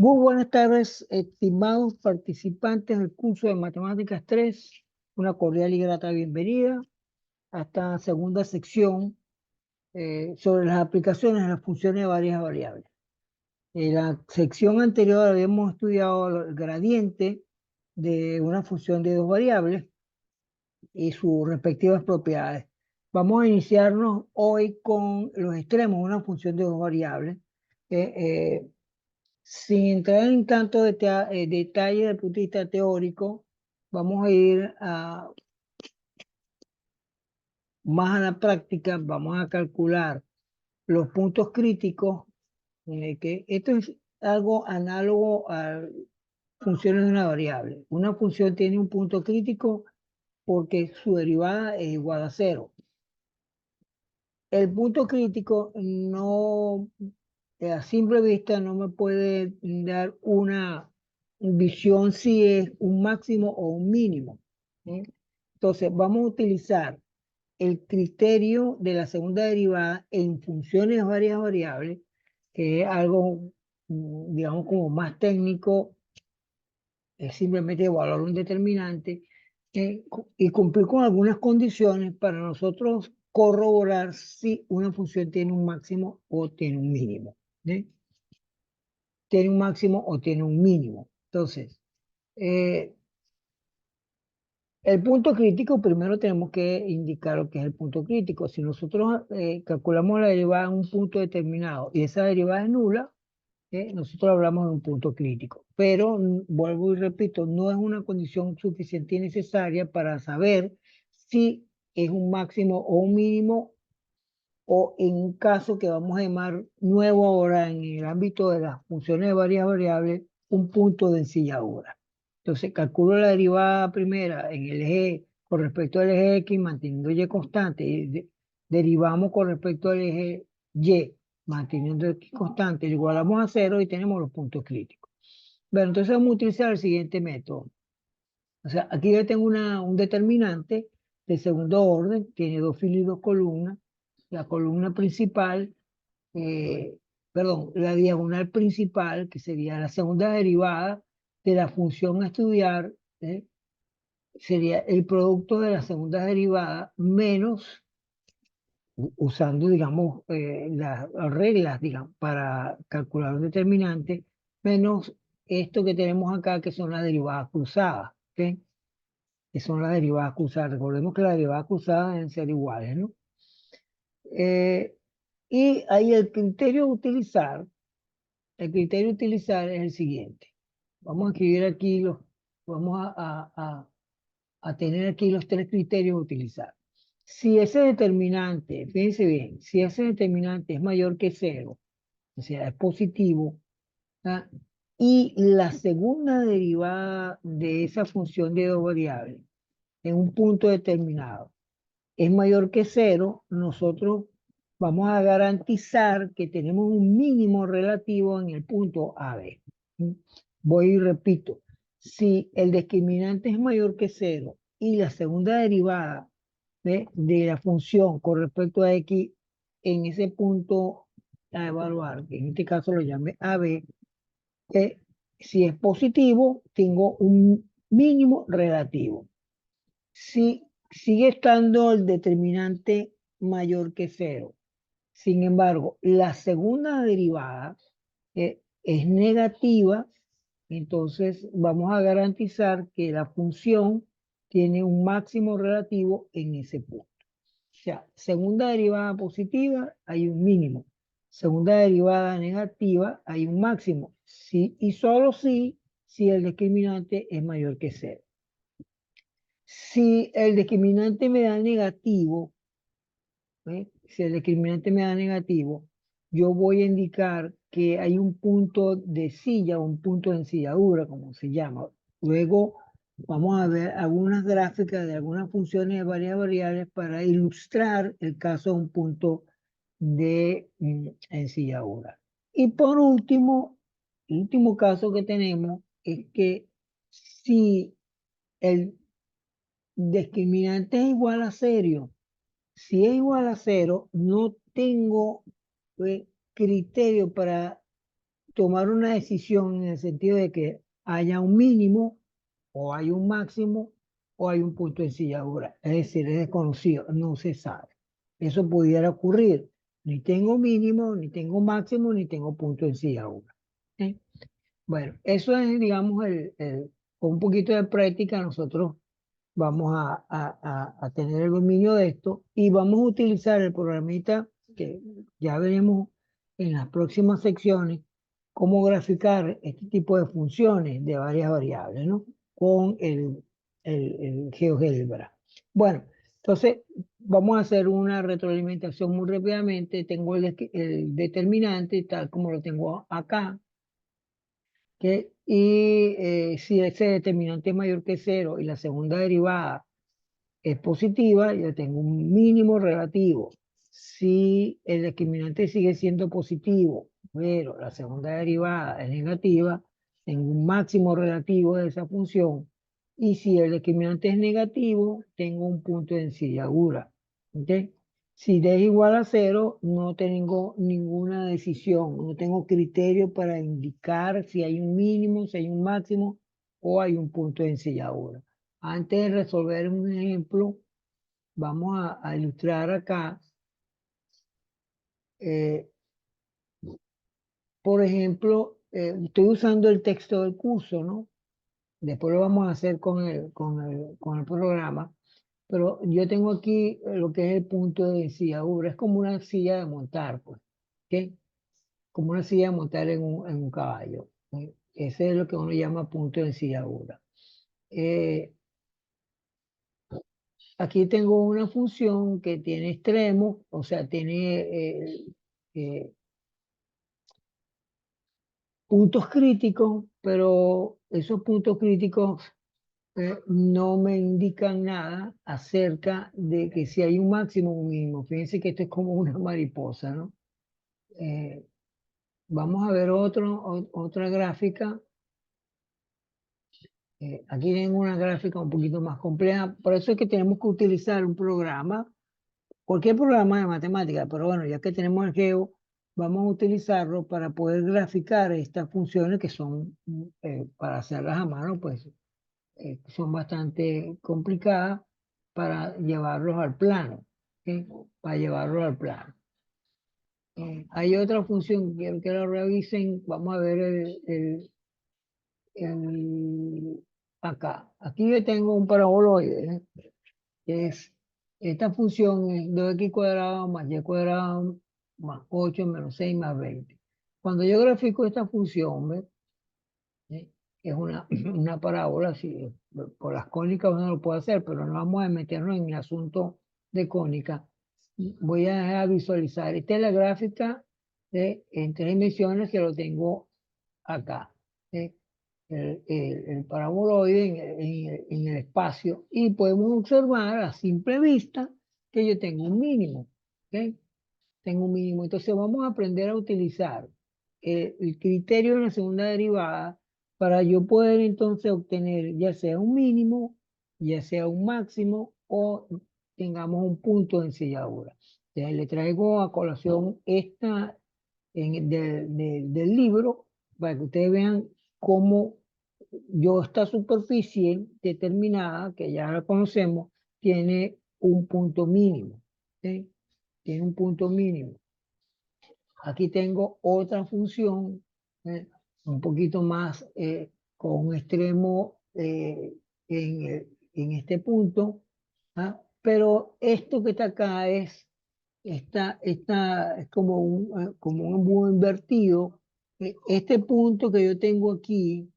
Muy buenas tardes, estimados participantes del curso de Matemáticas 3. Una cordial y grata bienvenida a esta segunda sección sobre las aplicaciones de las funciones de varias variables. En la sección anterior habíamos estudiado el gradiente de una función de dos variables y sus respectivas propiedades. Vamos a iniciarnos hoy con los extremos de una función de dos variables. eh, eh, Sin entrar en tanto detalle desde el punto de vista teórico, vamos a ir más a la práctica, vamos a calcular los puntos críticos, que esto es algo análogo a funciones de una variable. Una función tiene un punto crítico porque su derivada es igual a cero. El punto crítico no, a simple vista, no me puede dar una visión si es un máximo o un mínimo. ¿Sí? Entonces, vamos a utilizar el criterio de la segunda derivada en funciones de varias variables, que es algo, digamos, como más técnico, es simplemente evaluar un determinante y cumplir con algunas condiciones para nosotros corroborar si una función tiene un máximo o tiene un mínimo. ¿Sí? Tiene un máximo o tiene un mínimo. Entonces, eh, el punto crítico, primero tenemos que indicar lo que es el punto crítico. Si nosotros calculamos la derivada en un punto determinado y esa derivada es nula, nosotros hablamos de un punto crítico. Pero, vuelvo y repito, no es una condición suficiente y necesaria para saber si es un máximo o un mínimo, o en un caso que vamos a llamar nuevo ahora en el ámbito de las funciones de varias variables, un punto de ensilladura. Entonces, calculo la derivada primera en el eje con respecto al eje X, manteniendo Y constante, y derivamos con respecto al eje Y, manteniendo X constante, lo igualamos a cero y tenemos los puntos críticos. Bueno, entonces vamos a utilizar el siguiente método. O sea, aquí yo tengo un determinante de segundo orden, tiene dos filas y dos columnas. La columna principal, eh, perdón, la diagonal principal, que sería la segunda derivada de la función a estudiar, sería el producto de la segunda derivada menos, usando, digamos, las reglas, digamos, para calcular un determinante, menos esto que tenemos acá, que son las derivadas cruzadas, ¿ok? Que son las derivadas cruzadas. Recordemos que las derivadas cruzadas deben ser iguales, ¿no? Eh, y ahí el criterio a utilizar es el siguiente. Vamos a escribir aquí vamos a tener aquí los tres criterios a utilizar. Si ese determinante, fíjense bien, si ese determinante es mayor que cero, o sea, es positivo, ¿ah? Y la segunda derivada de esa función de dos variables en un punto determinado es mayor que cero, nosotros vamos a garantizar que tenemos un mínimo relativo en el punto AB. Voy y repito, si el discriminante es mayor que cero y la segunda derivada de la función con respecto a X en ese punto a evaluar, que en este caso lo llame AB, si es positivo, tengo un mínimo relativo. Si sigue estando el determinante mayor que cero. Sin embargo, la segunda derivada es negativa, entonces vamos a garantizar que la función tiene un máximo relativo en ese punto. O sea, segunda derivada positiva, hay un mínimo. Segunda derivada negativa, hay un máximo. Sí, y solo si el discriminante es mayor que cero. Si el discriminante me da negativo, si el discriminante me da negativo, yo voy a indicar que hay un punto de silla, un punto de ensilladura, como se llama. Luego vamos a ver algunas gráficas de algunas funciones de varias variables para ilustrar el caso de un punto de ensilladura. Y por último, el último caso que tenemos es que si el discriminante es igual a cero. Si es igual a cero, no tengo criterio para tomar una decisión en el sentido de que haya un mínimo, o hay un máximo, o hay un punto de ensilladura. Es decir, es desconocido, no se sabe. Eso pudiera ocurrir. Ni tengo mínimo, ni tengo máximo, ni tengo punto de ensilladura. ¿Ok? Bueno, eso es, digamos, con un poquito de práctica nosotros vamos a tener el dominio de esto y vamos a utilizar el programita que ya veremos en las próximas secciones, cómo graficar este tipo de funciones de varias variables, ¿no? Con el GeoGebra. Bueno, entonces vamos a hacer una retroalimentación muy rápidamente. Tengo el determinante tal como lo tengo acá, y si ese determinante es mayor que cero y la segunda derivada es positiva, yo tengo un mínimo relativo. Si el discriminante sigue siendo positivo, pero la segunda derivada es negativa, tengo un máximo relativo de esa función. Y si el discriminante es negativo, tengo un punto de ensilladura. ¿Ok? Si D es igual a cero, no tengo ninguna decisión, no tengo criterio para indicar si hay un mínimo, si hay un máximo o hay un punto de ensilladura. Antes de resolver un ejemplo, vamos a ilustrar acá, eh, por ejemplo, estoy usando el texto del curso, ¿no? Después lo vamos a hacer con el programa, pero yo tengo aquí lo que es el punto de ensilladura, es como una silla de montar, pues, ¿ok? Como una silla de montar en un caballo. ¿Ok? Ese es lo que uno llama punto de ensilladura. Eh, Aquí tengo una función que tiene extremos, o sea, tiene eh, puntos críticos, pero esos puntos críticos no me indican nada acerca de que si hay un máximo o un mínimo. Fíjense que esto es como una mariposa, ¿no? Eh, Vamos a ver otra gráfica. Aquí tengo una gráfica un poquito más compleja, por eso es que tenemos que utilizar un programa, cualquier programa de matemática, pero bueno, ya que tenemos el Geo, vamos a utilizarlo para poder graficar estas funciones que son, para hacerlas a mano, pues son bastante complicadas para llevarlos al plano, ¿ok? Para llevarlos al plano. Hay otra función, quiero que la revisen, vamos a ver acá. Aquí yo tengo un paraboloide, que es, esta función es 2x cuadrado más y cuadrado más 8 menos 6 más 20. Cuando yo grafico esta función, ¿ves? ¿Sí? Es una parábola, sí, por las cónicas uno lo puede hacer, pero no vamos a meternos en el asunto de cónica. Voy a dejar visualizar. Esta es la gráfica en 3 dimensiones que lo tengo acá. ¿Sí? El paraboloide en el espacio y podemos observar a simple vista que yo tengo un mínimo. ¿Ok? Tengo un mínimo. Entonces vamos a aprender a utilizar el criterio de la segunda derivada para yo poder entonces obtener ya sea un mínimo, ya sea un máximo o tengamos un punto de ensilladura. Entonces le traigo a colación esta del libro para que ustedes vean cómo yo esta superficie determinada, que ya la conocemos, tiene un punto mínimo. ¿Sí? Tiene un punto mínimo. Aquí tengo otra función, un poquito más, con un extremo en este punto, ¿ah? Pero esto que está acá es como un embudo invertido. Este punto que yo tengo aquí,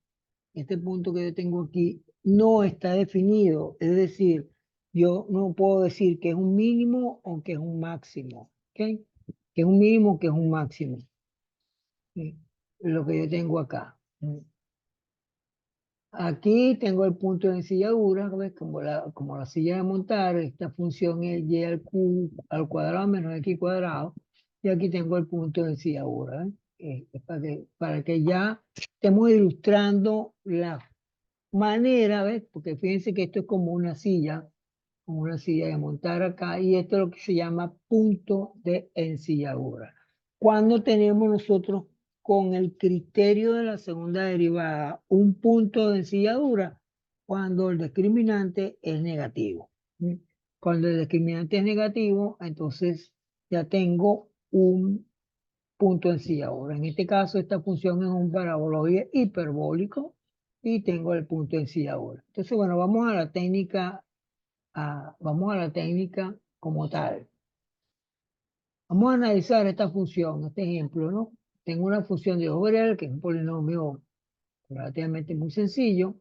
este punto que yo tengo aquí, no está definido. Es decir, yo no puedo decir que es un mínimo o que es un máximo. ¿Ok? Que es un mínimo o que es un máximo. ¿Sí? Lo que yo tengo acá. Aquí tengo el punto de ensilladura, ¿ves? Como la silla de montar, esta función es y al cuadrado menos x cuadrado, y aquí tengo el punto de ensilladura, ¿ves? Es para que ya estemos ilustrando la manera, ¿ves? Porque fíjense que esto es como una silla de montar acá, y esto es lo que se llama punto de ensilladura. Cuando tenemos nosotros con el criterio de la segunda derivada un punto de ensilladura cuando el discriminante es negativo. ¿Sí? Cuando el discriminante es negativo, entonces ya tengo un punto de ensilladura. En este caso, esta función es un paraboloide hiperbólico y tengo el punto de ensilladura. Entonces, bueno, vamos a la técnica como tal. Vamos a analizar esta función, este ejemplo, ¿no? Tengo una función de dos variables que es un polinomio relativamente muy sencillo.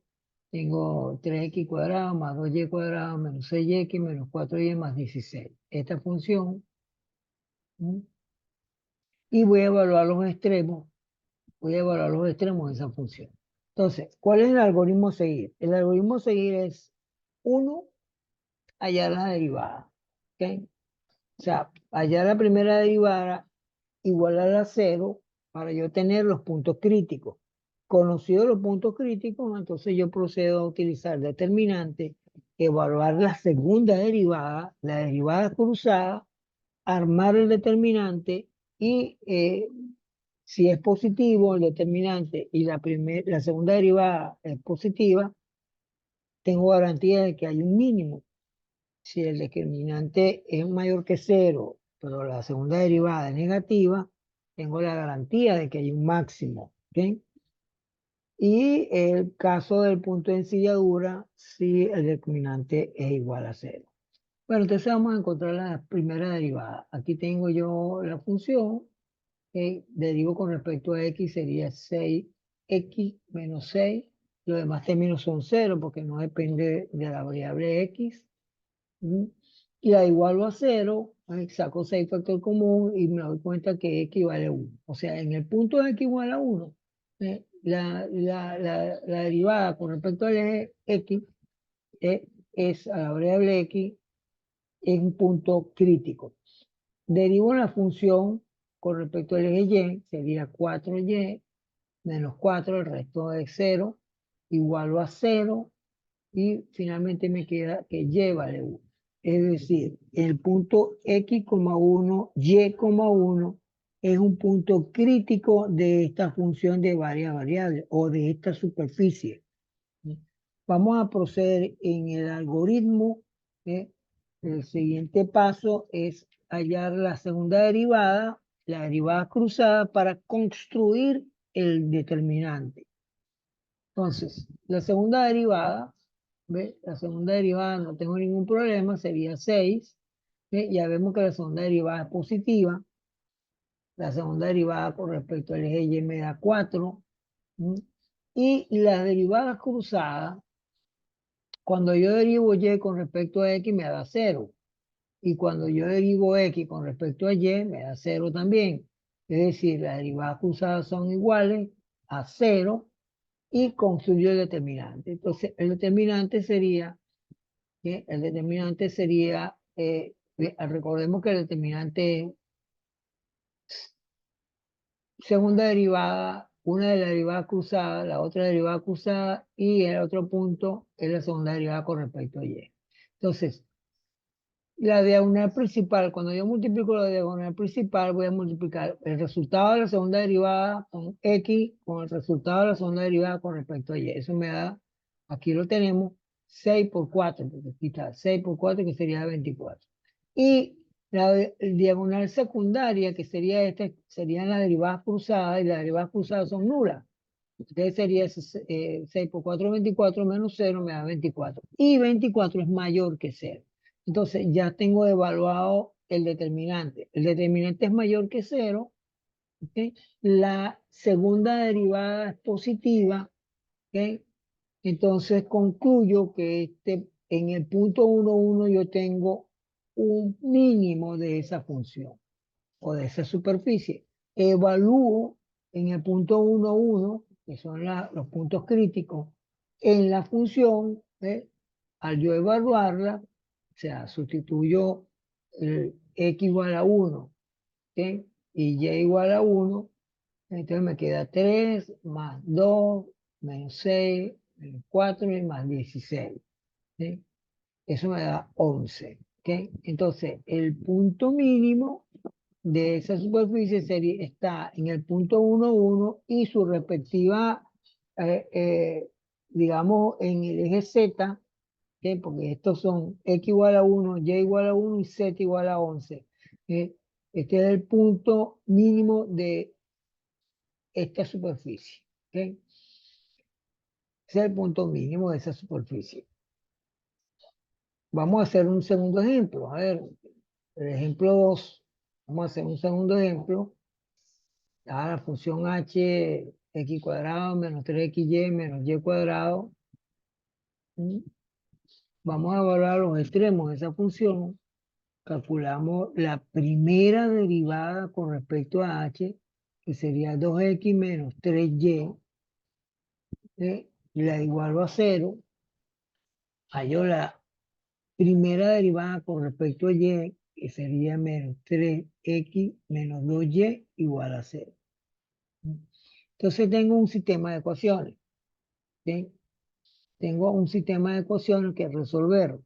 Tengo 3x cuadrado más 2y cuadrado menos 6x menos 4y más 16. Esta función. ¿Mm? Y voy a evaluar los extremos. Voy a evaluar los extremos de esa función. Entonces, ¿cuál es el algoritmo a seguir? El algoritmo a seguir es 1, hallar la derivada. ¿Ok? O sea, hallar la primera derivada igualar a 0 para yo tener los puntos críticos. Conocidos los puntos críticos, entonces yo procedo a utilizar determinante, evaluar la segunda derivada, la derivada cruzada, armar el determinante y si es positivo el determinante y la segunda derivada es positiva, tengo garantía de que hay un mínimo. Si el determinante es mayor que 0, pero la segunda derivada es negativa, tengo la garantía de que hay un máximo. ¿Ok? Y el caso del punto de ensilladura, si el determinante es igual a 0. Bueno, entonces vamos a encontrar la primera derivada. Aquí tengo yo la función que derivo con respecto a x, sería 6x menos 6. Los demás términos son 0 porque no depende de la variable x. ¿Mm? Y la igualo a 0, saco 6 factor común y me doy cuenta que x vale 1. O sea, en el punto de x igual a 1, la derivada con respecto al eje x es a la variable x, es un punto crítico. Derivo la función con respecto al eje y, sería 4y menos 4, el resto es 0, igualo a 0, y finalmente me queda que y vale 1. Es decir, el punto x,1, y,1 es un punto crítico de esta función de varias variables o de esta superficie. Vamos a proceder en el algoritmo. El siguiente paso es hallar la segunda derivada, la derivada cruzada, para construir el determinante. Entonces, la segunda derivada, ¿ve? La segunda derivada no tengo ningún problema, sería 6. ¿Ve? Ya vemos que la segunda derivada es positiva. La segunda derivada con respecto al eje y me da 4. ¿Mm? Y las derivadas cruzadas, cuando yo derivo y con respecto a x me da 0. Y cuando yo derivo x con respecto a y me da 0 también. Es decir, las derivadas cruzadas son iguales a 0 y construyo el determinante. Entonces, el determinante sería, recordemos que el determinante segunda derivada, una de las derivadas cruzadas, la otra derivada cruzada y el otro punto es la segunda derivada con respecto a y. Entonces, la diagonal principal, cuando yo multiplico la diagonal principal, voy a multiplicar el resultado de la segunda derivada con x con el resultado de la segunda derivada con respecto a y. Eso me da, aquí lo tenemos, 6 por 4, porque aquí está 6 por 4 que sería 24. Y la diagonal secundaria, que sería esta, serían las derivadas cruzadas, y las derivadas cruzadas son nulas. Entonces sería 6 por 4, 24, menos 0 me da 24. Y 24 es mayor que 0. Entonces ya tengo evaluado el determinante. El determinante es mayor que 0. ¿Okay? La segunda derivada es positiva. ¿Okay? Entonces concluyo que en el punto 1, 1 yo tengo un mínimo de esa función o de esa superficie. Evalúo en el punto 1, 1, que son los puntos críticos, en la función, al yo evaluarla, o sea, sustituyo el x igual a 1, ¿sí? Y y igual a 1, entonces me queda 3 más 2 menos 6 menos 4 y más 16. ¿Sí? Eso me da 11. ¿Ok? Entonces, el punto mínimo de esa superficie está en el punto 1, 1 y su respectiva, eh, eh, digamos, en el eje Z, ¿ok? Porque estos son X igual a 1, Y igual a 1 y Z igual a 11. ¿Ok? Este es el punto mínimo de esta superficie. ¿Ok? Ese es el punto mínimo de esa superficie. Vamos a hacer un segundo ejemplo. A ver, el ejemplo 2. Vamos a hacer un segundo ejemplo. La función h, x cuadrado menos 3xy menos y cuadrado. ¿Mm? Vamos a evaluar los extremos de esa función. Calculamos la primera derivada con respecto a h, que sería 2x menos 3y. Y la igualo a 0. Hallo la primera derivada con respecto a y, que sería menos 3x menos 2y igual a 0. Entonces tengo un sistema de ecuaciones. ¿Sí? Tengo un sistema de ecuaciones que resolver.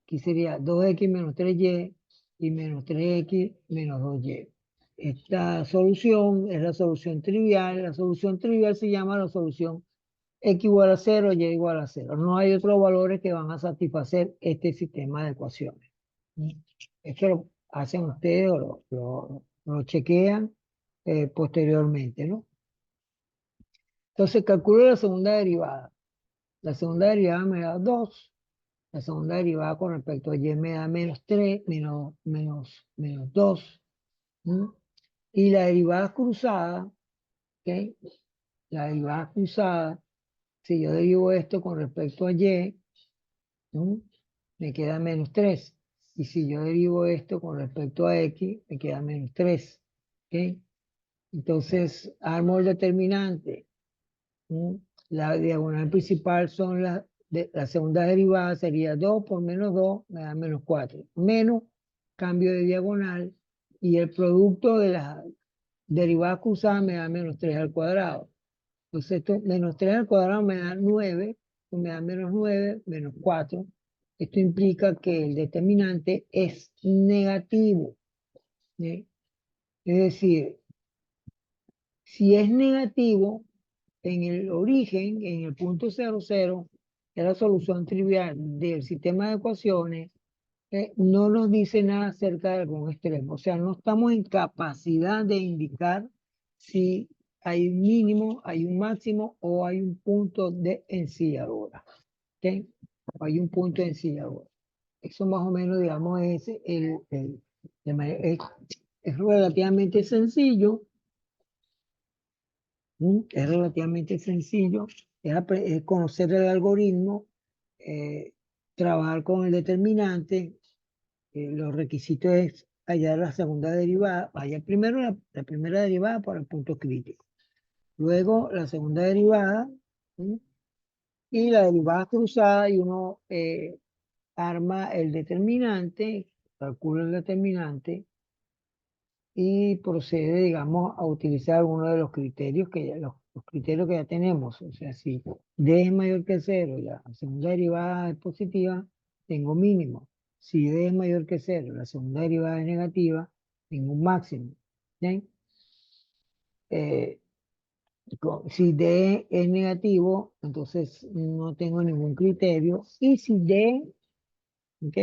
Aquí sería 2x menos 3y y menos 3x menos 2y. Esta solución es la solución trivial. La solución trivial se llama la solución x igual a 0, y igual a 0. No hay otros valores que van a satisfacer este sistema de ecuaciones. Esto lo hacen ustedes o lo chequean posteriormente, ¿no? Entonces calculo la segunda derivada. La segunda derivada me da 2. La segunda derivada con respecto a y me da menos 3, menos 2. ¿Mm? Y la derivada cruzada, ¿ok? La derivada cruzada, si yo derivo esto con respecto a y, ¿no? Me queda menos 3. Y si yo derivo esto con respecto a x, me queda menos 3. ¿Ok? Entonces, armo el determinante. ¿Mm? La diagonal principal son la segunda derivada sería 2 por menos 2, me da menos 4. Menos cambio de diagonal y el producto de las derivadas cruzadas me da menos 3 al cuadrado. Entonces esto, menos 3 al cuadrado me da 9, me da menos 9, menos 4. Esto implica que el determinante es negativo. ¿Sí? Es decir, si es negativo, en el origen, en el punto 0, 0, que es la solución trivial del sistema de ecuaciones, no nos dice nada acerca de algún extremo. O sea, no estamos en capacidad de indicar si hay un mínimo, hay un máximo o hay un punto de encilladura. ¿Ok? O hay un punto de encilladura. Eso más o menos, digamos, es relativamente sencillo. Es relativamente sencillo, es conocer el algoritmo, eh, trabajar con el determinante, los requisitos es hallar la segunda derivada, hallar primero la primera derivada para el punto crítico, luego la segunda derivada, ¿sí? Y la derivada cruzada y uno arma el determinante, calcula el determinante y procede, digamos, a utilizar alguno de los criterios los criterios que ya tenemos. O sea, si D es mayor que 0 y la segunda derivada es positiva, tengo mínimo. Si D es mayor que 0 la segunda derivada es negativa, tengo un máximo. ¿Sí? Eh, si D es negativo, entonces no tengo ningún criterio. Y si D, ¿ok?,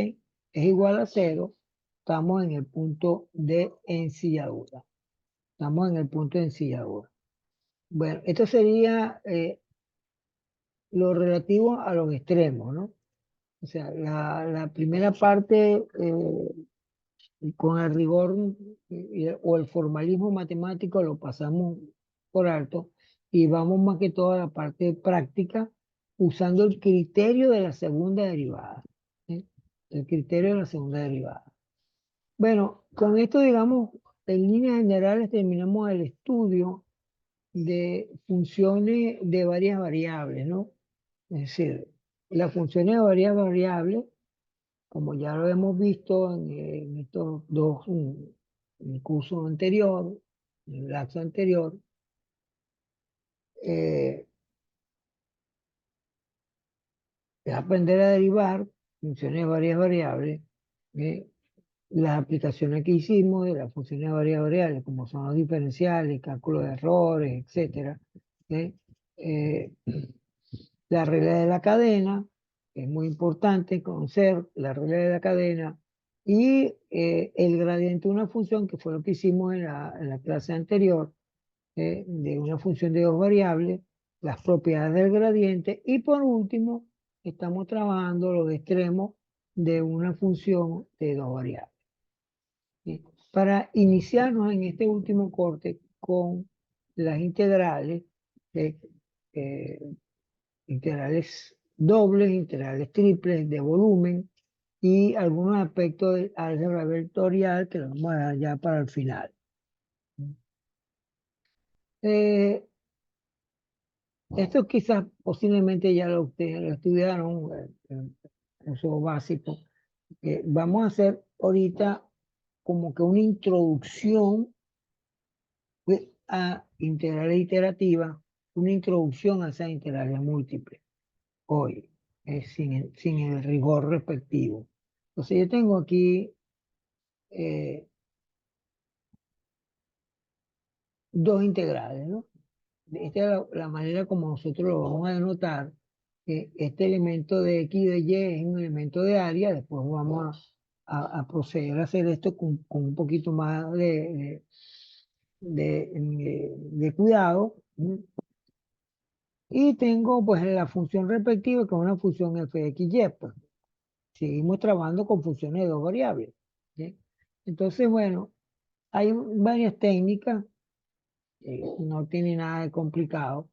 es igual a 0, estamos en el punto de encilladura. Estamos en el punto de encilladura. Bueno, esto sería lo relativo a los extremos, ¿no? O sea, la primera parte con el rigor o el formalismo matemático lo pasamos por alto y vamos más que todo a la parte práctica usando el criterio de la segunda derivada. ¿Sí? El criterio de la segunda derivada. Bueno, con esto, digamos, en líneas generales terminamos el estudio de funciones de varias variables, ¿no? Es decir, las funciones de varias variables, como ya lo hemos visto en estos dos, en el curso anterior, en el lapso anterior, eh, es aprender a derivar funciones de varias variables, ¿eh? las aplicaciones que hicimos de las funciones de variables, como son los diferenciales, cálculo de errores, etcétera. ¿Ok? Eh, la regla de la cadena, es muy importante conocer la regla de la cadena, y el gradiente de una función, que fue lo que hicimos en la clase anterior, de una función de dos variables, las propiedades del gradiente, y por último, estamos trabajando los extremos de una función de dos variables. ¿Sí? Para iniciarnos en este último corte con las integrales, ¿sí? eh, integrales dobles, integrales triples de volumen y algunos aspectos de álgebra vectorial que los vamos a dar ya para el final. Eh, Esto quizás posiblemente ya lo ustedes lo estudiaron en curso básico. Vamos a hacer ahorita como que una introducción a integrales iterativas, una introducción a esas integrales múltiples, hoy, sin el rigor respectivo. Entonces yo tengo aquí eh, dos integrales, ¿no? Esta es la manera como nosotros lo vamos a denotar. Este elemento de X y de Y es un elemento de área. Después vamos a proceder a hacer esto con un poquito más de cuidado. Y tengo pues la función respectiva, que es una función f de x, y. Pues seguimos trabajando con funciones de dos variables. ¿Sí? Entonces, bueno, hay varias técnicas, no tiene nada de complicado.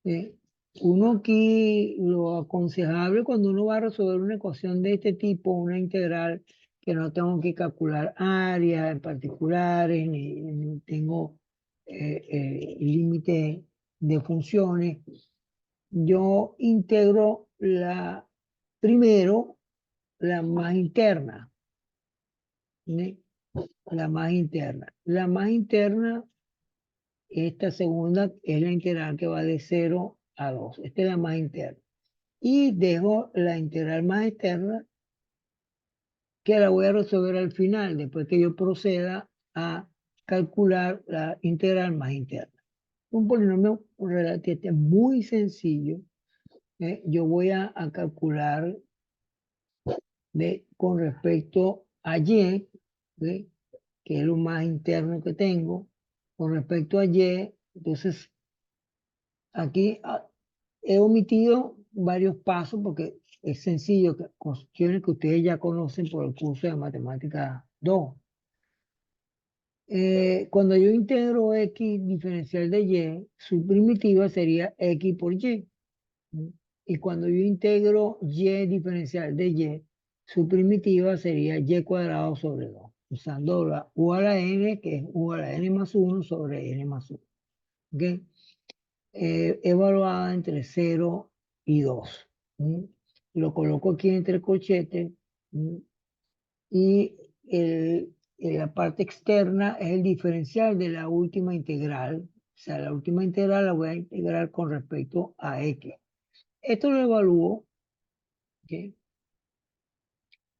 Eh, Uno aquí, lo aconsejable cuando uno va a resolver una ecuación de este tipo, una integral, que no tengo que calcular áreas en particulares, ni tengo límite de funciones, yo integro primero la más interna, ¿sí? La más interna. La más interna, esta segunda, es la integral que va de 0 a 2. Esta es la más interna. Y dejo la integral más externa, que la voy a resolver al final, después que yo proceda a calcular la integral más interna. Un polinomio relativamente muy sencillo. Yo voy a calcular con respecto a Y, ¿sí? Que es lo más interno que tengo, con respecto a Y. Entonces, aquí he omitido varios pasos porque es sencillo, cuestiones que ustedes ya conocen por el curso de Matemática 2. Cuando yo integro X diferencial de Y, su primitiva sería X por Y. Y cuando yo integro Y diferencial de Y, su primitiva sería Y cuadrado sobre 2, usando la U a la N, que es U a la N más 1 sobre N más 1. ¿Okay? Evaluada entre 0 y 2. Lo coloco aquí entre corchetes. Y la parte externa es el diferencial de la última integral. O sea, la última integral la voy a integrar con respecto a X. Esto lo evalúo, ¿okay?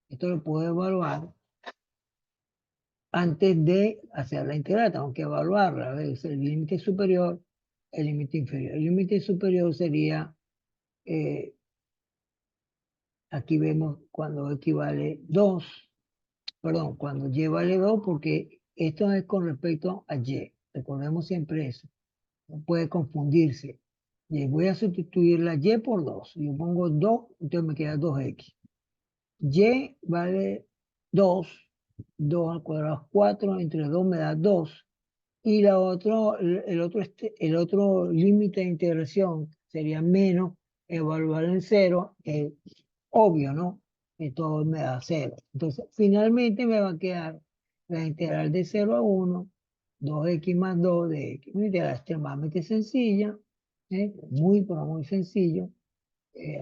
Esto lo puedo evaluar antes de hacer la integral. Tengo que evaluarla. A ver, el límite superior, el límite inferior. El límite superior sería, eh, aquí vemos cuando equivale 2, perdón, cuando Y vale 2, porque esto es con respecto a Y. Recordemos siempre eso. No puede confundirse. Y voy a sustituir la Y por 2. Yo pongo 2, entonces me queda 2X. Y vale 2. 2 al cuadrado es 4, entre 2 me da 2. Y el otro límite de integración sería menos, evaluar en 0, es obvio, ¿no? Que todo me da 0. Entonces, finalmente me va a quedar la integral de 0 a 1, 2x más 2 de x. Una integral extremadamente sencilla, muy, pero muy sencillo.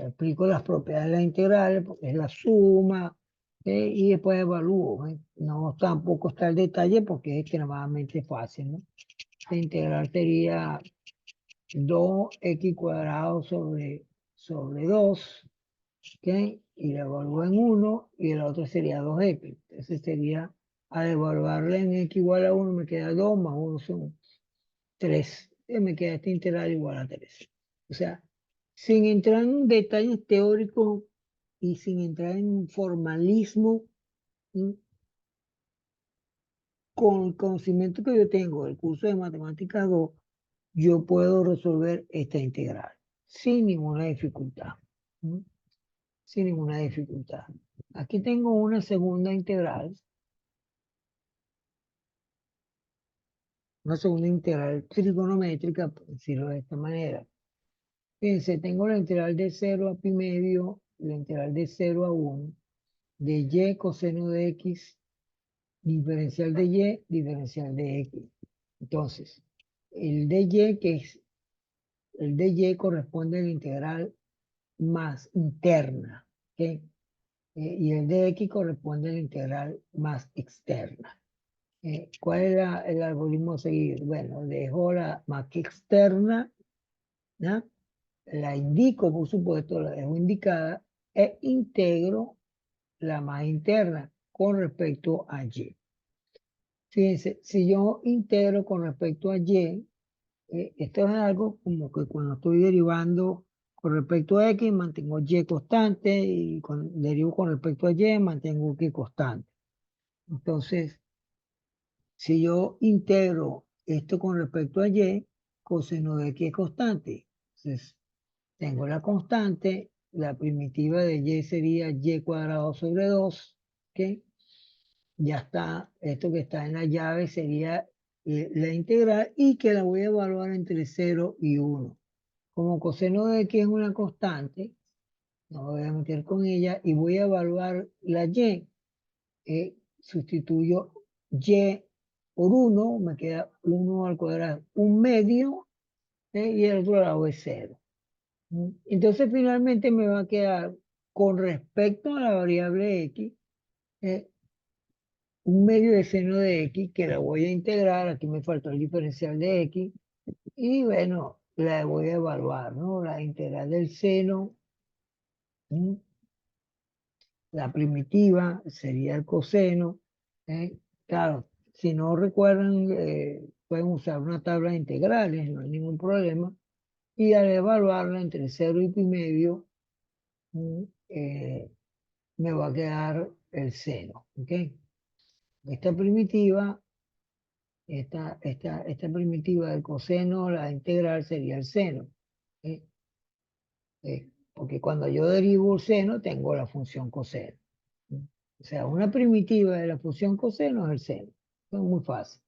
Aplico las propiedades de las integrales, porque es la suma, y después evalúo. No tampoco está el detalle porque es extremadamente fácil, ¿no? La integral sería 2x cuadrado sobre 2, ¿okay? y la evalúo en 1 y la otra sería 2x. Entonces sería, al evaluarla en x igual a 1 me queda 2 más 1 son 3. Y me queda esta integral igual a 3. O sea, sin entrar en detalles teóricos y sin entrar en formalismo, ¿sí? Con el conocimiento que yo tengo del curso de matemáticas 2, yo puedo resolver esta integral sin ninguna dificultad. ¿Sí? Sin ninguna dificultad. Aquí tengo una segunda integral, trigonométrica, por decirlo de esta manera. Fíjense, tengo la integral de 0 a pi medio, la integral de 0 a 1, de y coseno de x, diferencial de y, diferencial de x. Entonces, el de y, que es el de y corresponde a la integral más interna, ¿ok? Y el de x corresponde a la integral más externa. ¿Cuál es el algoritmo a seguir? Bueno, dejo la más que externa, ¿no? La indico, por supuesto, la dejo indicada, e integro la más interna con respecto a y. Fíjense, si yo integro con respecto a y, esto es algo como que cuando estoy derivando con respecto a x, mantengo y constante, y derivo con respecto a y, mantengo x constante. Entonces, si yo integro esto con respecto a y, coseno de x es constante. Entonces, tengo la constante, la primitiva de y sería y cuadrado sobre 2, ¿ok? Ya está, esto que está en la llave sería la integral y que la voy a evaluar entre 0 y 1. Como coseno de x es una constante, no me voy a meter con ella y voy a evaluar la y. Sustituyo y por 1, me queda 1 al cuadrado, un medio, y el otro lado es 0. Entonces finalmente me va a quedar con respecto a la variable x, eh, un medio de seno de x que la voy a integrar, aquí me faltó el diferencial de x, y bueno, la voy a evaluar, ¿no? La integral del seno, la primitiva sería el coseno. Claro, si no recuerdan, pueden usar una tabla de integrales, no hay ningún problema. Y al evaluarla entre 0 y pi medio, eh, me va a quedar el seno. ¿Okay? Esta primitiva, esta primitiva del coseno, la integral sería el seno. ¿Okay? Porque cuando yo derivo el seno, tengo la función coseno. O sea, una primitiva de la función coseno es el seno. Eso es muy fácil.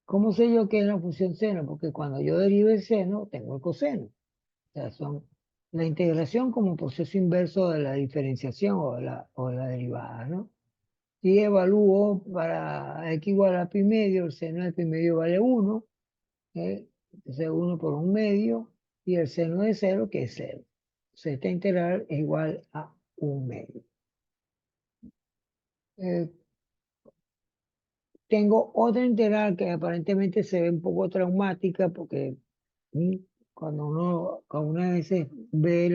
¿Cómo sé yo qué es la función seno? Porque cuando yo derivo el seno, tengo el coseno. O sea, son la integración como proceso inverso de la diferenciación o la derivada, ¿no? Y evalúo para x igual a pi medio, el seno de pi medio vale 1, entonces 1 por 1 medio, y el seno de 0, que es 0. Entonces esta integral es igual a 1 medio. Tengo otra integral que aparentemente se ve un poco traumática porque cuando uno a veces ve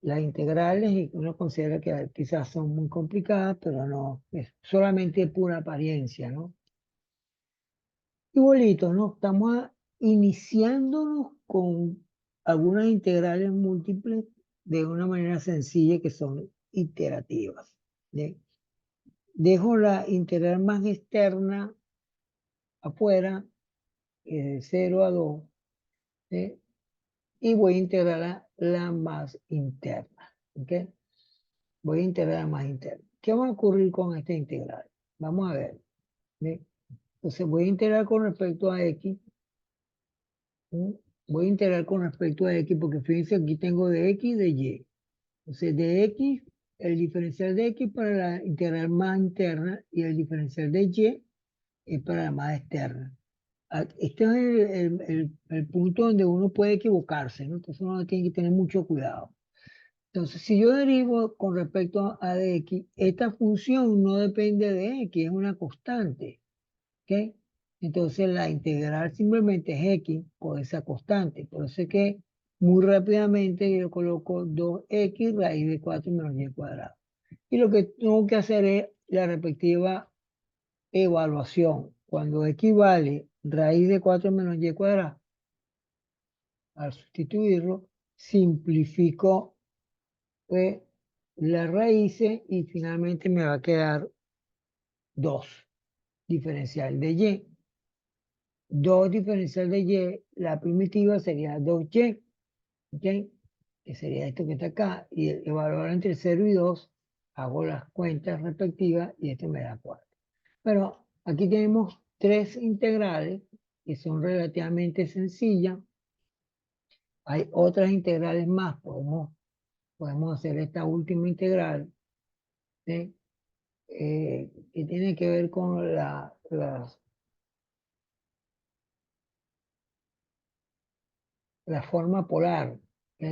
las integrales y uno considera que quizás son muy complicadas, pero no, es solamente pura apariencia, ¿no? Igualito, ¿no? Iniciándonos con algunas integrales múltiples de una manera sencilla que son iterativas. ¿Sí? Dejo la integral más externa afuera, de 0 a 2, ¿sí? Y voy a integrar la más interna. ¿Ok? Voy a integrar la más interna. ¿Qué va a ocurrir con esta integral? Vamos a ver. ¿Sí? Entonces voy a integrar con respecto a x. ¿Sí? Voy a integrar con respecto a x porque fíjense aquí tengo de x y de y. Entonces de x, el diferencial de x para la integral más interna y el diferencial de y es para la más externa. Este es el punto donde uno puede equivocarse, ¿no? Entonces uno tiene que tener mucho cuidado. Entonces, si yo derivo con respecto a de x, esta función no depende de x, es una constante. ¿Ok? Entonces la integral simplemente es x por esa constante. Por eso es que muy rápidamente yo coloco 2x raíz de 4 menos y cuadrado. Y lo que tengo que hacer es la respectiva evaluación. Cuando equivale raíz de 4 menos y cuadrado, al sustituirlo, simplifico pues, las raíces y finalmente me va a quedar 2 diferencial de y. 2 diferencial de y, la primitiva sería 2y, ¿ok? Que sería esto que está acá, y evaluar entre 0 y 2, hago las cuentas respectivas y esto me da 4. Pero aquí tenemos 3 integrales que son relativamente sencillas. Hay otras integrales más, podemos hacer esta última integral, ¿sí? Que tiene que ver con la forma polar, ¿ok?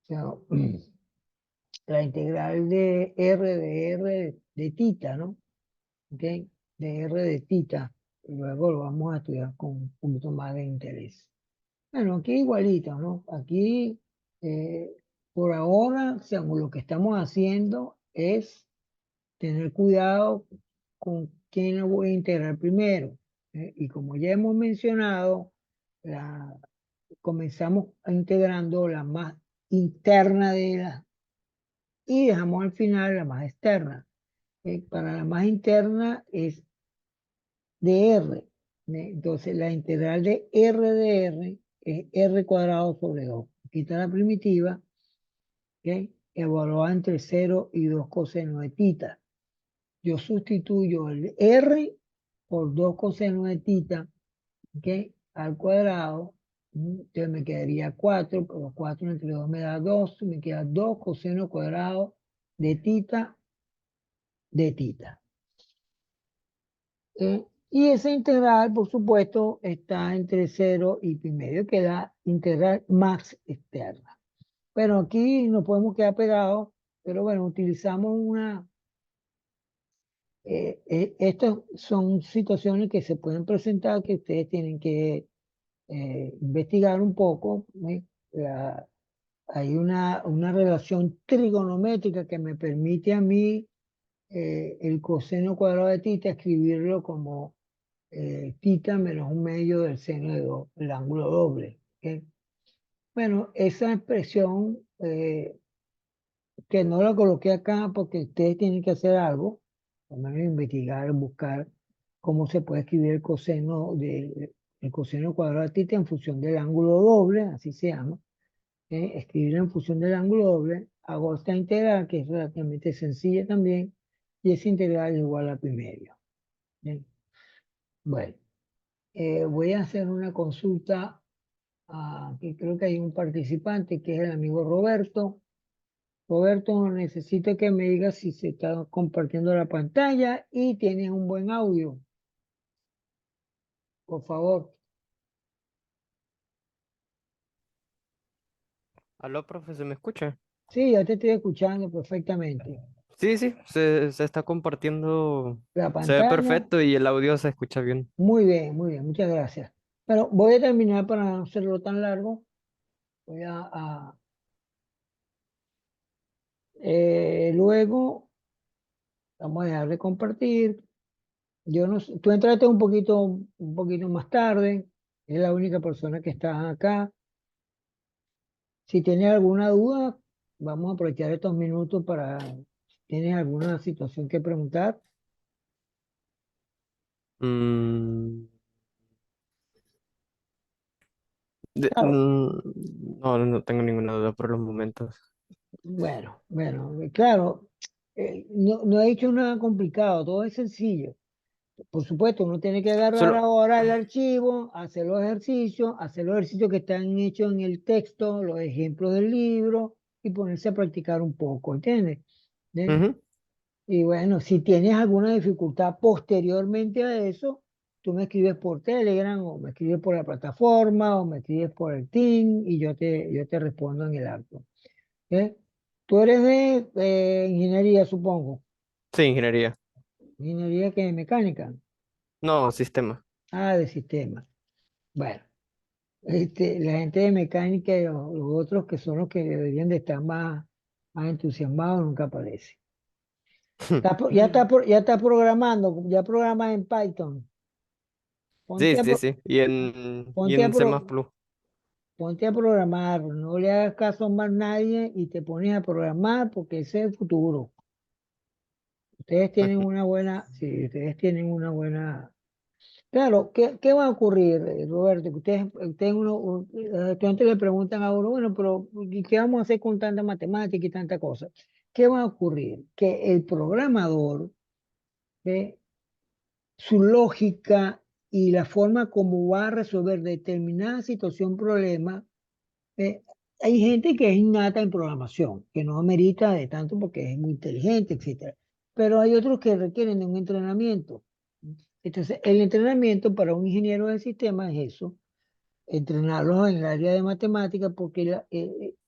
O sea, la integral de R de tita, ¿no? ¿Ok? De R de tita. Luego lo vamos a estudiar con un poquito más de interés. Bueno, aquí igualito, ¿no? Aquí, eh, por ahora, según lo que estamos haciendo es tener cuidado con quién lo voy a integrar primero. Y como ya hemos mencionado, la, comenzamos integrando la más interna de la y dejamos al final la más externa. Para la más interna es de R. Entonces la integral de R es R cuadrado sobre 2. Quita la primitiva, ¿ok? Evaluada entre 0 y 2 coseno de tita. Yo sustituyo el R por 2 coseno de tita, ¿ok? Al cuadrado. Entonces me quedaría 4, pero 4 entre 2 me da 2, me queda 2 coseno cuadrado de tita. Y esa integral, por supuesto, está entre 0 y pi medio, que es la integral más externa. Bueno, aquí nos podemos quedar pegados, pero bueno, utilizamos una... estas son situaciones que se pueden presentar que ustedes tienen que investigar un poco. La- Hay una relación trigonométrica que me permite a mí el coseno cuadrado de tita escribirlo como tita menos un medio del seno de 2, el ángulo doble. ¿Ok? Bueno, esa expresión que no la coloqué acá porque ustedes tienen que hacer algo, por lo menos investigar, buscar cómo se puede escribir el coseno cuadrado de tita en función del ángulo doble, así se llama. Escribir en función del ángulo doble, hago esta integral que es relativamente sencilla también, y esa integral es igual a pi medio. Bien. Bueno, voy a hacer una consulta. Aquí creo que hay un participante que es el amigo Roberto. Roberto, necesito que me digas si se está compartiendo la pantalla y tienes un buen audio, por favor. Aló, profe, ¿se me escucha? Sí, ya te estoy escuchando perfectamente. Sí, sí, se está compartiendo, La se ve pantalla, perfecto y el audio se escucha bien. muy bien, muchas gracias. Bueno, voy a terminar para no hacerlo tan largo. Voy luego, vamos a dejar de compartir. Yo no sé, tú entraste un poquito más tarde, es la única persona que está acá. Si tienes alguna duda, vamos a aprovechar estos minutos para, si tienes alguna situación que preguntar. Mm, Claro, no, no tengo ninguna duda por los momentos. bueno, claro, no he dicho nada complicado, todo es sencillo. Por supuesto, uno tiene que agarrar Solo, ahora el archivo, hacer los ejercicios que están hechos en el texto, los ejemplos del libro y ponerse a practicar un poco, ¿entiendes? ¿Bien? ujú. Y bueno, si tienes alguna dificultad posteriormente a eso, tú me escribes por Telegram o me escribes por la plataforma o me escribes por el Team y yo te respondo en el acto. ¿Eh? Tú eres de ingeniería, supongo. Sí, ingeniería. Ingeniería que mecánica. No, sistema. Ah, de sistemas. Bueno. la gente de mecánica y los otros que son los que deberían de estar más entusiasmados nunca aparecen. Ya está programando, ya programas en Python. Sí, Ponte a, sí, pro- sí. Y ponte a, en C++. pro- ponte a programar, no le hagas caso a más nadie y te pones a programar porque ese es el futuro. Ustedes tienen una buena, sí, ustedes tienen una buena. Claro, ¿qué va a ocurrir, Roberto? Que los estudiantes le preguntan a uno, bueno, pero ¿y qué vamos a hacer con tanta matemática y tanta cosa? ¿Qué va a ocurrir? Que el programador, ¿ve? Su lógica y la forma como va a resolver determinada situación, problema, ¿ve? Hay gente que es innata en programación, que no amerita de tanto porque es muy inteligente, etcétera. Pero hay otros que requieren de un entrenamiento. Entonces, el entrenamiento para un ingeniero del sistema es eso, entrenarlos en el área de matemática, porque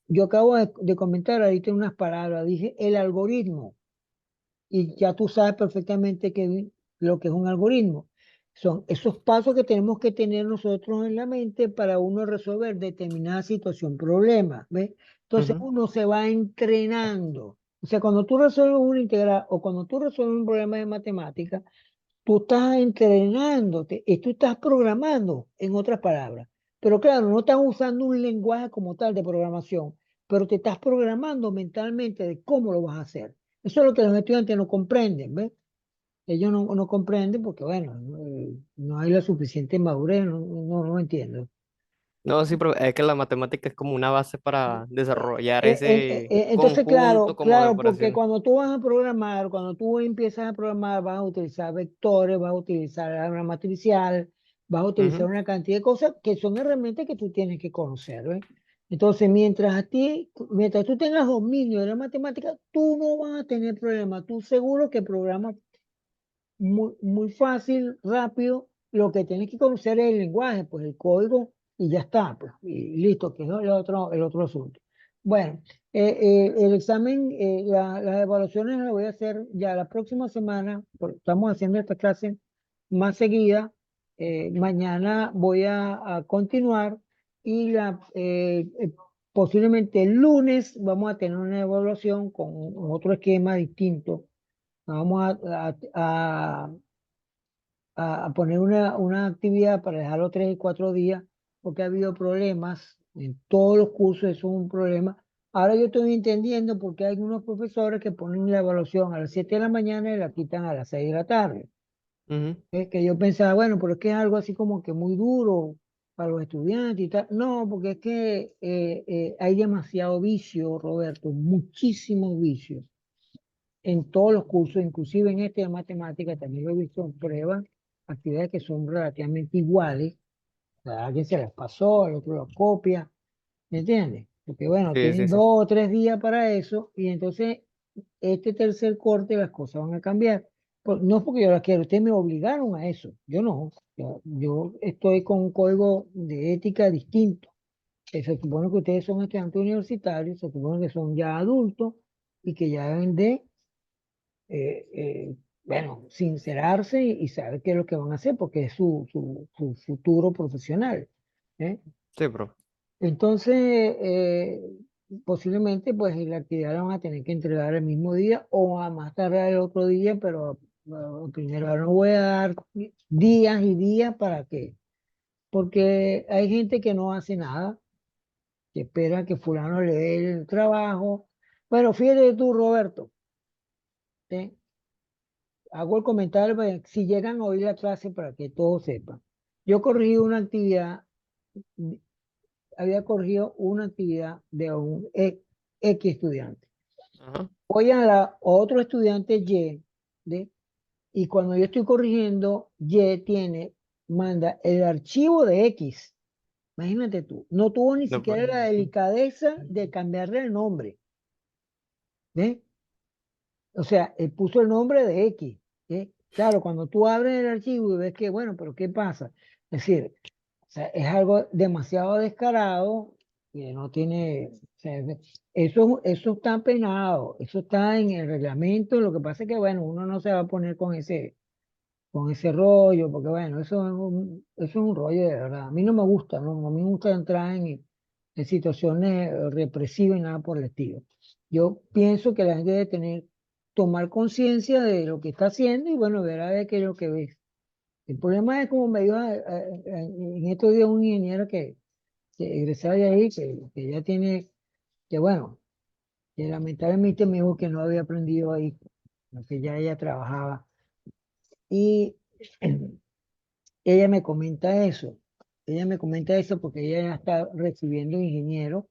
yo acabo de comentar ahorita unas palabras, dije el algoritmo, y ya tú sabes perfectamente lo que es un algoritmo. Son esos pasos que tenemos que tener nosotros en la mente para uno resolver determinada situación, problema, ¿ves? Entonces Ujú. uno se va entrenando. O sea, cuando tú resuelves una integral o cuando tú resuelves un problema de matemática, tú estás entrenándote, y tú estás programando, en otras palabras. Pero claro, no estás usando un lenguaje como tal de programación, pero te estás programando mentalmente de cómo lo vas a hacer. Eso es lo que los estudiantes no comprenden, ¿ves? Ellos no comprenden porque, bueno, no hay la suficiente madurez, no entiendo. No, sí, pero es que la matemática es como una base para desarrollar ese Entonces, conjunto como de porque operaciones. cuando tú vas a programar, cuando tú empiezas a programar, vas a utilizar vectores, vas a utilizar la matricial, vas a utilizar Ujú. una cantidad de cosas que son herramientas que tú tienes que conocer, ¿ves? Entonces, mientras tú tengas dominio de la matemática, tú no vas a tener problemas. Tú seguro que programas muy fácil, rápido. Lo que tienes que conocer es el lenguaje, pues el código y ya está, pues, y listo, que es el otro asunto. Bueno, el examen, las evaluaciones las voy a hacer ya la próxima semana, porque estamos haciendo esta clase más seguida. Mañana voy a continuar y posiblemente el lunes vamos a tener una evaluación con otro esquema distinto. Vamos a poner una actividad para dejarlo 3 y 4 días, porque ha habido problemas en todos los cursos, eso es un problema. Ahora yo estoy entendiendo por qué hay algunos profesores que ponen la evaluación a las 7 de la mañana y la quitan a las 6 de la tarde. Ujú. Es que yo pensaba, bueno, pero es que es algo así como que muy duro para los estudiantes y tal. No, porque es que hay demasiado vicio, Roberto, muchísimo vicio en todos los cursos, inclusive en este de matemática, también lo he visto en pruebas, actividades que son relativamente iguales. O sea, alguien se las pasó, el otro lo copia, ¿me entiendes? Porque bueno, Sí, tienen sí, sí. 2 o 3 días para eso y entonces este tercer corte las cosas van a cambiar. No es porque yo las quiero, ustedes me obligaron a eso, yo no. Yo estoy con un código de ética distinto. Se supone que ustedes son estudiantes universitarios, se supone que son ya adultos y que ya deben de bueno, sincerarse y saber qué es lo que van a hacer, porque es su futuro profesional. ¿Eh? Sí, bro. Entonces, posiblemente, pues la actividad la van a tener que entregar el mismo día o a más tardar el otro día, pero primero no voy a dar días y días para que, porque hay gente que no hace nada, que espera que fulano le dé el trabajo. Bueno, fíjate tú, Roberto. ¿Eh? Hago el comentario si llegan a oír la clase para que todos sepan. Yo corregí una actividad, había corregido una actividad de un X estudiante. Ajá. Voy a otro estudiante Y, ¿de? Y cuando yo estoy corrigiendo, manda el archivo de X. Imagínate tú, no tuvo ni No, pues. siquiera la delicadeza de cambiarle el nombre, ¿ve? O sea, él puso el nombre de X. ¿Eh? Claro, cuando tú abres el archivo y ves que, bueno, pero ¿qué pasa? Es decir, o sea, es algo demasiado descarado que no tiene, o sea, eso está penado, eso está en el reglamento. Lo que pasa es que, bueno, uno no se va a poner con con ese rollo, porque bueno, eso es un rollo de verdad. A mí no me gusta, ¿no? A mí no me gusta entrar en situaciones represivas y nada por el estilo. Yo pienso que la gente debe tomar conciencia de lo que está haciendo y bueno, ver a ver qué es lo que ve. El problema es como me dio en estos días un ingeniero que egresaba de ahí, que ya tiene, que bueno, que lamentablemente me dijo que no había aprendido ahí, que ya ella trabajaba. Y ella me comenta eso. Ella me comenta eso porque ella ya está recibiendo ingenieros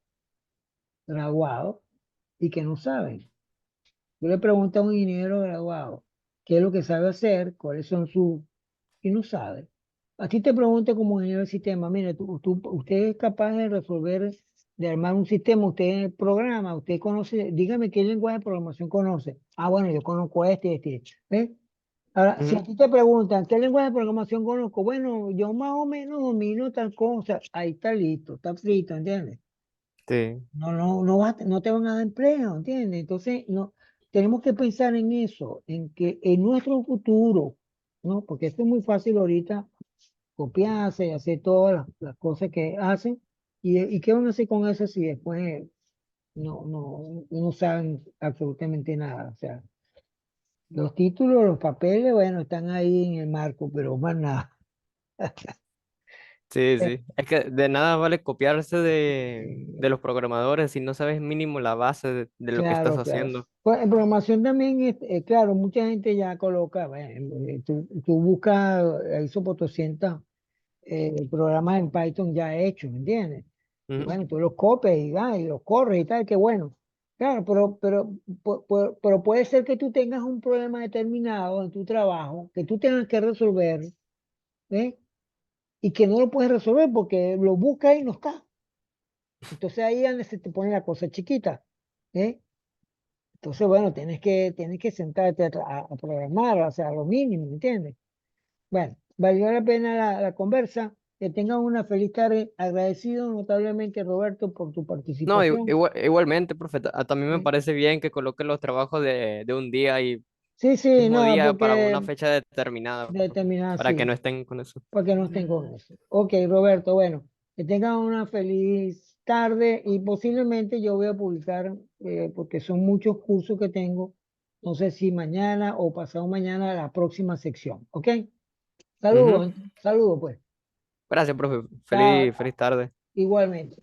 graduados y que no saben. Yo le pregunto a un ingeniero graduado qué es lo que sabe hacer, cuáles son sus... y no sabe. A ti te pregunto como ingeniero del sistema, mire, usted es capaz de resolver, de armar un sistema, usted programa, usted conoce, dígame qué lenguaje de programación conoce. Ah, bueno, yo conozco este y este. ¿Ves? Ahora, si a Ujú. ti te preguntan, ¿qué lenguaje de programación conozco? Bueno, yo más o menos domino tal cosa. Ahí está listo, está frito, ¿entiendes? Sí, No te van a dar empleo, ¿entiendes? Entonces, no, tenemos que pensar en eso, en que en nuestro futuro, ¿no? Porque esto es muy fácil ahorita copiarse y hacer todas las cosas que hacen. Y qué van a hacer con eso si después no saben absolutamente nada? O sea, los títulos, los papeles, bueno, están ahí en el marco, pero más nada. sí, Eh, sí. Es que de nada vale copiarse de los programadores si no sabes mínimo la base de lo que estás Claro, claro. haciendo. Pues en programación también, claro, mucha gente ya coloca, bueno, tú buscas, hay por 200 programas en Python ya hechos, ¿me entiendes? Y Ujú. bueno, tú los copias y los corres y tal, qué bueno. Claro, pero puede ser que tú tengas un problema determinado en tu trabajo, que tú tengas que resolver, ¿ves? Y que no lo puedes resolver porque lo buscas y no está. Entonces ahí es donde se te pone la cosa chiquita, ¿eh? Entonces, bueno, tienes que sentarte a programar, o sea, lo mínimo, ¿entiendes? Bueno, valió la pena la conversa. Que tengas una feliz tarde. Agradecido notablemente, Roberto, por tu No, participación. igualmente, profeta. También me ¿Sí? parece bien que coloque los trabajos de un día y Sí, sí, mismo no, día para una porque fecha determinada, determinada para que así, no estén con eso. para que no estén con eso. Ok, Roberto, bueno, que tengas una feliz tarde y posiblemente yo voy a publicar, porque son muchos cursos que tengo, no sé si mañana o pasado mañana la próxima sección, ¿ok? Ujú. Saludos, saludos pues. Gracias, profe. Chao, Feliz tarde. igualmente.